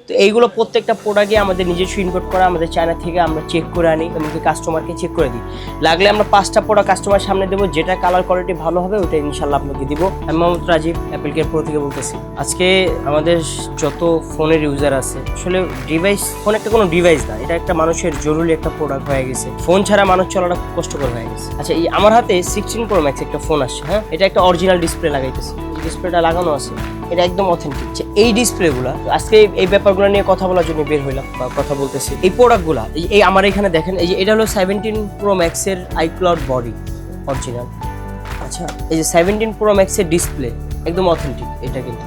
তো এইগুলো প্রত্যেকটা প্রোডাক্টই আমাদের নিজস্ব ইম্পোর্ট করা, আমাদের চায়না থেকে আমরা চেক করে আনি, এমনকি কাস্টমারকে চেক করে দিই। লাগলে আমরা 5টা প্রোডাক্ট কাস্টমার সামনে দেবো, যেটা কালার কোয়ালিটি ভালো হবে ওটা ইনশাল্লাহ আপনাকে দিব। আমি Mohammad Rajib, Apple Care Pro থেকে বলতেছি। আজকে আমাদের যত ফোনের ইউজার আছে, আসলে ডিভাইস, ফোন একটা কোনো ডিভাইস না, এটা একটা মানুষের জরুরি একটা প্রোডাক্ট হয়ে গেছে। ফোন ছাড়া মানুষ চলাটা খুব কষ্টকর হয়ে গেছে। আচ্ছা, এই আমার হাতে 16 প্রো ম্যাক্স একটা ফোন আসছে, হ্যাঁ, এটা একটা অরিজিনাল ডিসপ্লে লাগাইতেছে, এই ডিসপ্লেটা লাগানো আছে, এটা একদম অথেন্টিক। এই ডিসপ্লেগুলো আজকে এই ব্যাপারগুলো নিয়ে কথা বলার জন্য বের হইলাম বা কথা বলতেছি। এই প্রোডাক্টগুলো এই আমার এখানে দেখেন, এই যে এটা হলো 17 প্রো ম্যাক্সের আইক্লাউড বডি অরিজিনাল। আচ্ছা, এই যে 17 প্রো ম্যাক্সের ডিসপ্লে একদম অথেন্টিক, এটা কিন্তু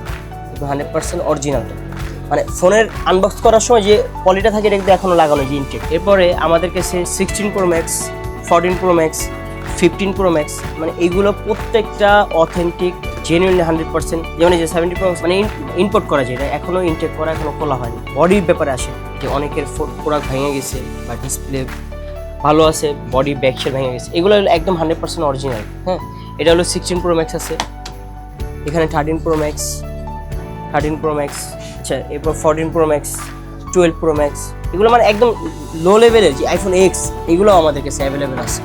100% অরিজিনালটা। মানে ফোনের আনবক্স করার সময় যে পলিটা থাকে এটা কিন্তু এখনো লাগানো, যে ইনটেক। এরপরে আমাদের কাছে 16 pro max, 14 pro max, 15 pro max, মানে এইগুলো প্রত্যেকটা অথেন্টিক, জেনুইনলি 100%। যেমন এই যে 70 প্রো ম্যাক্স মানে ইম্পোর্ট করা, যেটা এখনো ইনটেক করা, এখনো খোলা হয়নি। বডির ব্যাপারে আসে যে অনেকের প্রোডাক্ট ভেঙে গেছে বা ডিসপ্লে ভালো আছে, বডি ব্যাকশেল ভেঙে গেছে, এগুলো একদম 100% অরিজিনাল। হ্যাঁ, এটা হলো 16 প্রো ম্যাক্স আছে, এখানে 13 প্রো ম্যাক্স, 13 প্রো ম্যাক্স, আচ্ছা, এরপর 14 প্রো ম্যাক্স, 12 প্রো ম্যাক্স, এগুলো মানে একদম লো লেভেলের যে আইফোন এক্স, এগুলো আমাদের কাছে অ্যাভেলেবেল আছে।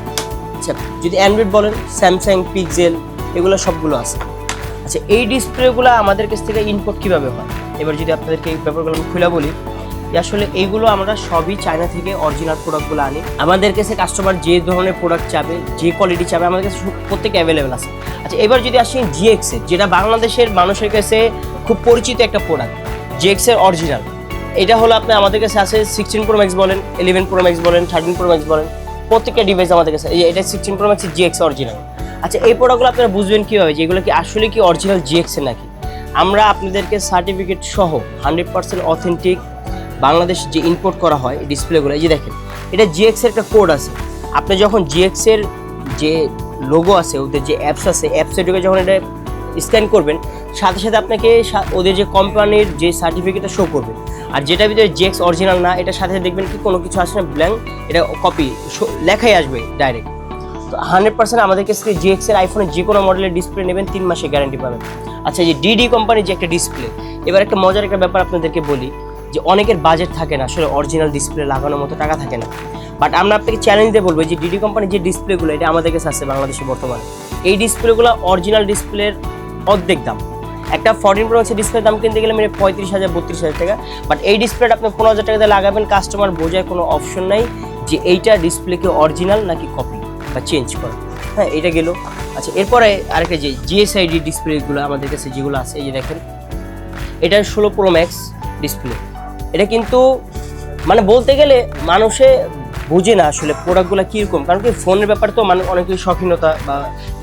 আচ্ছা, যদি অ্যান্ড্রয়েড বলেন, স্যামসাং, পিক্সেল, এগুলো সবগুলো আছে। আচ্ছা, এই ডিসপ্লেগুলো আমাদের কাছ থেকে ইম্পোর্ট কীভাবে হয়, এবার যদি আপনাদেরকে এই ব্যাপারগুলো আমি খুলে বলি, আসলে এইগুলো আমরা সবই চায়না থেকে অরিজিনাল প্রোডাক্টগুলো আনি। আমাদের কাছে কাস্টমার যে ধরনের প্রোডাক্ট চাবে, যে কোয়ালিটি চাবে, আমাদের কাছে প্রত্যেকে অ্যাভেলেবেল আছে। আচ্ছা, এবার যদি আসি জিএক্সের, যেটা বাংলাদেশের মানুষের কাছে খুব পরিচিত একটা প্রোডাক্ট, জিএক্সের অরিজিনাল, এটা হলো আপনার আমাদের কাছে আছে 16 প্রো ম্যাক্স বলেন, 11 প্রো ম্যাক্স বলেন, 13 প্রো ম্যাক্স বলেন, প্রত্যেকটা ডিভাইস আমাদের কাছে। এটা 16 প্রো ম্যাক্সের জিএক্স অরিজিনাল। আচ্ছা, এই প্রোডাক্টগুলো আপনারা বুঝবেন কীভাবে যে এগুলো কি আসলে কি অরিজিনাল জিএক্সের নাকি। আমরা আপনাদেরকে সার্টিফিকেট সহ 100% অথেন্টিক বাংলাদেশ যে ইম্পোর্ট করা হয় এই ডিসপ্লেগুলো, এই যে দেখেন, এটা জিএক্সের একটা কোড আছে। আপনি যখন জিএক্সের যে লোগো আছে, ওদের যে অ্যাপস আছে, অ্যাপসে ঢুকে যখন এটা স্ক্যান করবেন, সাথে সাথে আপনাকে ওদের যে কোম্পানির যে সার্টিফিকেটটা শো করবে। আর যেটা ভিতরে জিএক্স অরিজিনাল না, এটার সাথে দেখবেন কি কোনো কিছু আসে না, ব্ল্যাঙ্ক, এটা কপি লেখাই আসবে ডাইরেক্ট। তো 100% আমাদের কাছে জিএক্সের আইফোনের যে কোনো মডেলের ডিসপ্লে নেবেন 3 মাসে গ্যারান্টি পাবেন। আচ্ছা, এই যে ডিডি কোম্পানির যে একটা ডিসপ্লে, এবার একটা মজার একটা ব্যাপার আপনাদেরকে বলি, যে অনেকের বাজেট থাকে না, আসলে অরিজিনাল ডিসপ্লে লাগানোর মতো টাকা থাকে না। বাট আমরা আপনাকে চ্যালেঞ্জ দিয়ে বলবো যে ডিডি কোম্পানির যে ডিসপ্লেগুলো, এটা আমাদের কাছে আছে বাংলাদেশে বর্তমানে। এই ডিসপ্লেগুলো অরিজিনাল ডিসপ্লের অর্ধেক দাম। একটা 14 প্রো ম্যাক্সের ডিসপ্লের দাম কিনতে গেলে মানে 35,000 32,000 টাকা। বাট এই ডিসপ্লেটা আপনি 15,000 টাকাতে লাগাবেন, কাস্টমার বোঝার কোনো অপশন নাই যে এইটা ডিসপ্লে কি অরিজিনাল নাকি কপি বা চেঞ্জ করা। হ্যাঁ, এটা গেল। আচ্ছা, এরপরে আরেকটা যে জিএসআইডি ডিসপ্লেগুলো আমাদের কাছে যেগুলো আছে, এই যে দেখেন, এটা 16 প্রো ম্যাক্স ডিসপ্লে। এটা কিন্তু মানে বলতে গেলে মানুষে বুঝে না আসলে প্রোডাক্টগুলো কীরকম, কারণ কি ফোনের ব্যাপারে তো মানে অনেকেই শৌখিনতা বা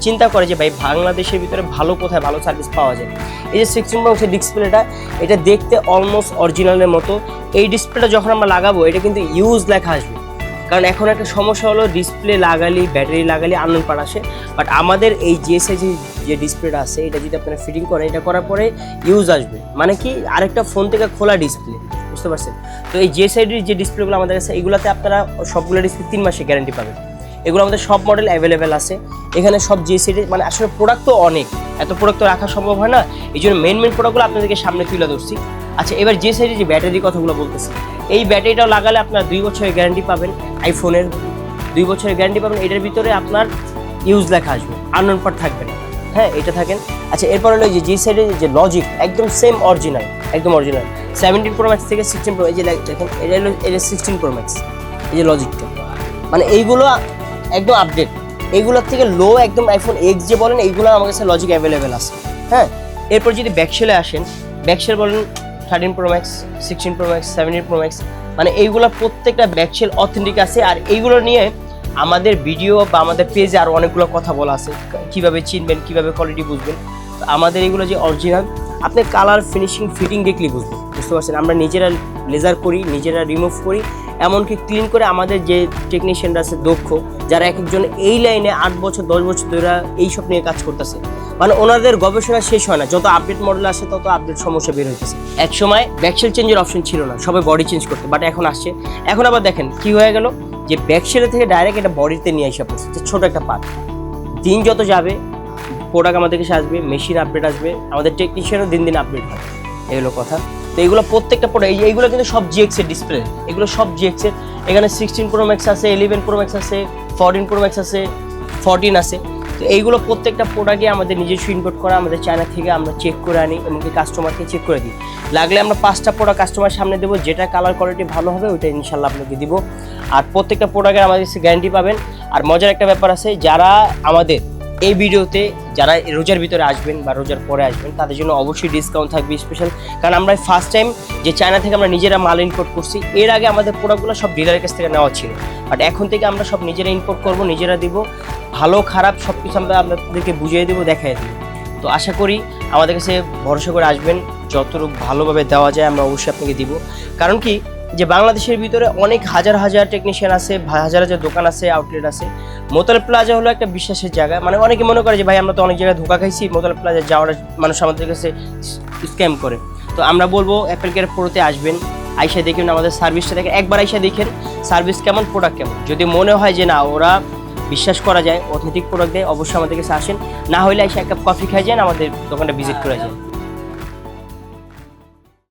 চিন্তা করে যে ভাই বাংলাদেশের ভিতরে ভালো কোথায় ভালো সার্ভিস পাওয়া যায়। এই যে 16 প্রো ম্যাক্সের ডিসপ্লেটা, এটা দেখতে অলমোস্ট অরিজিনালের মতো। এই ডিসপ্লেটা যখন আমরা লাগাবো, এটা কিন্তু ইউজ লেখা আসবে, কারণ এখন একটা সমস্যা হলো ডিসপ্লে লাগালি, ব্যাটারি লাগালি আননোন পার্ট আসে। বাট আমাদের এই জিএসআইডি যে ডিসপ্লেটা আছে, এটা যদি আপনারা ফিটিং করেন, এটা করার পরে ইউজ আসবে, মানে কি আরেকটা ফোন থেকে খোলা ডিসপ্লে, বুঝতে পারছেন? তো এই জিএসআইডির যে ডিসপ্লেগুলো আমাদের কাছে, এগুলোতে আপনারা সবগুলো ডিসপ্লে 3 মাসে গ্যারান্টি পাবেন। এগুলো আমাদের সব মডেল অ্যাভেলেবেল আছে এখানে। সব জিএসআইডি মানে আসলে প্রোডাক্ট তো অনেক, এত প্রোডাক্ট তো রাখা সম্ভব হয় না, এই জন্য মেন প্রোডাক্টগুলো আপনাদেরকে সামনে তুলে ধরছি। আচ্ছা, এবার জিএসআইডি যে ব্যাটারির কথাগুলো বলতেছি, এই ব্যাটারিটাও লাগালে আপনার 2 বছরের গ্যারান্টি পাবেন। আইফোনের 2 বছরের গ্যারান্টি পাবেন। এটার ভিতরে আপনার ইউজ লেখা আসবে, আননোন পার্ট থাকবে না। হ্যাঁ, এটা থাকেন। আচ্ছা, এরপর হলো যে জিএসআইডির যে লজিক, একদম সেম অরিজিনাল, একদম অরিজিনাল। 17 প্রো ম্যাক্স থেকে 16 প্রো, এই যে দেখেন, এটা হলো 16 প্রো ম্যাক্স, এই যে লজিকটা, মানে এইগুলো একদম আপডেট। এইগুলোর থেকে লো একদম আইফোন এক্স যে বলেন, এইগুলো আমার কাছে লজিক অ্যাভেলেবেল আছে। হ্যাঁ, এরপর যদি ব্যাকশেলে আসেন, ব্যাকশেল বলেন 13 pro max, 16 pro max, 17 pro max, মানে এইগুলো প্রত্যেকটা ব্যাকশেল অথেন্টিক আছে। আর এইগুলো নিয়ে আমাদের ভিডিও বা আমাদের পেজে আরও অনেকগুলো কথা বলা আছে, কীভাবে চিনবেন, কীভাবে কোয়ালিটি বুঝবেন। আমাদের এগুলো যে অরিজিনাল, আপনি কালার, ফিনিশিং, ফিটিং দেখলেই বুঝবেন, বুঝতে পারছেন? আমরা নিজেরা লেজার করি, নিজেরা রিমুভ করি, এমনকি ক্লিন করে আমাদের যে টেকনিশিয়ানরা আছে দক্ষ, যারা এক একজন এই লাইনে 8 বছর 10 বছর ধরে এইসব নিয়ে কাজ করতেছে, মানে ওনাদের গবেষণা শেষ হয় না। যত আপডেট মডেল আসে তত আপডেট সমস্যা বের হইতেছে। এক সময় ব্যাকশেল চেঞ্জের অপশন ছিল না, সবাই বডি চেঞ্জ করতে, বাট এখন আসছে। এখন আবার দেখেন কি হয়ে গেল, যে ব্যাকশেলের থেকে ডাইরেক্ট এটা বডিতে নিয়ে আসা পড়ছে, যে ছোটো একটা পার্ট। দিন যত যাবে প্রোডাক্ট আমাদের কাছে আসবে, মেশিন আপডেট আসবে, আমাদের টেকনিশিয়ানও দিন দিন আপডেট হয়, এগুলো কথা। তো এইগুলো প্রত্যেকটা প্রোডাক্ট এইগুলো কিন্তু সব জিএক্স এর ডিসপ্লে, এগুলো সব জিএক্স এর। এখানে 16 প্রো ম্যাক্স আছে, 11 প্রো ম্যাক্স আছে, 14 প্রো ম্যাক্স আছে, 14 আছে। তো এইগুলো প্রত্যেকটা প্রোডাক্টই আমাদের নিজস্ব ইম্পোর্ট করা, আমাদের চায়না থেকে আমরা চেক করে আনি এবং কাস্টমারকে চেক করে দিই। লাগলে আমরা 5টা প্রোডাক্ট কাস্টমার সামনে দেবো, যেটা কালার কোয়ালিটি ভালো হবে ওইটা ইনশাল্লাহ আপনাকে দিব। আর প্রত্যেকটা প্রোডাক্টের আমাদের কাছে গ্যারান্টি পাবেন। আর মজার একটা ব্যাপার আছে, যারা আমাদের এই ভিডিওতে যারা রোজার ভিতরে আসবেন বা রোজার পরে আসবেন তাদের জন্য অবশ্যই ডিসকাউন্ট থাকবে স্পেশাল। কারণ আমরা ফার্স্ট টাইম যে চায়না থেকে আমরা নিজেরা মাল ইম্পোর্ট করছি, এর আগে আমাদের প্রোডাক্টগুলো সব ডিলারের কাছ থেকে নেওয়া ছিল, বাট এখন থেকে আমরা সব নিজেরা ইম্পোর্ট করব, নিজেরা দিব, ভালো খারাপ সব কিছু আমরা আপনাদেরকে বুঝিয়ে দেবো, দেখাই দেবো। তো আশা করি আমাদের কাছে ভরসা করে আসবেন, যতটুকু ভালোভাবে দেওয়া যায় আমরা অবশ্যই আপনাকে দিব। কারণ কি যে বাংলাদেশের ভিতরে অনেক হাজার হাজার টেকনিশিয়ান আছে, হাজার হাজার দোকান আছে, আউটলেট আছে। মোতালেব প্লাজা হলো একটা বিশ্বাসের জায়গা। মানে অনেকে মনে করে যে ভাই আমরা তো অনেক জায়গায় ধোকা খাইছি, মোতালেব প্লাজা যাওয়ার মানুষ আমাদের কাছে স্ক্যাম করে। তো আমরা বলবো অ্যাপেল কেয়ার প্রোতে আসবেন, আইসা দেখেন আমাদের সার্ভিসটা, দেখেন একবার আইসা দেখেন সার্ভিস কেমন, প্রোডাক্ট কেমন। যদি মনে হয় যে না ওরা বিশ্বাস করা যায়, অথেন্টিক প্রোডাক্ট দেয়, অবশ্যই আমাদের কাছে আসেন। না হলে এসে এক কাপ কফি খাই যান, আমাদের দোকানটা ভিজিট করে যান।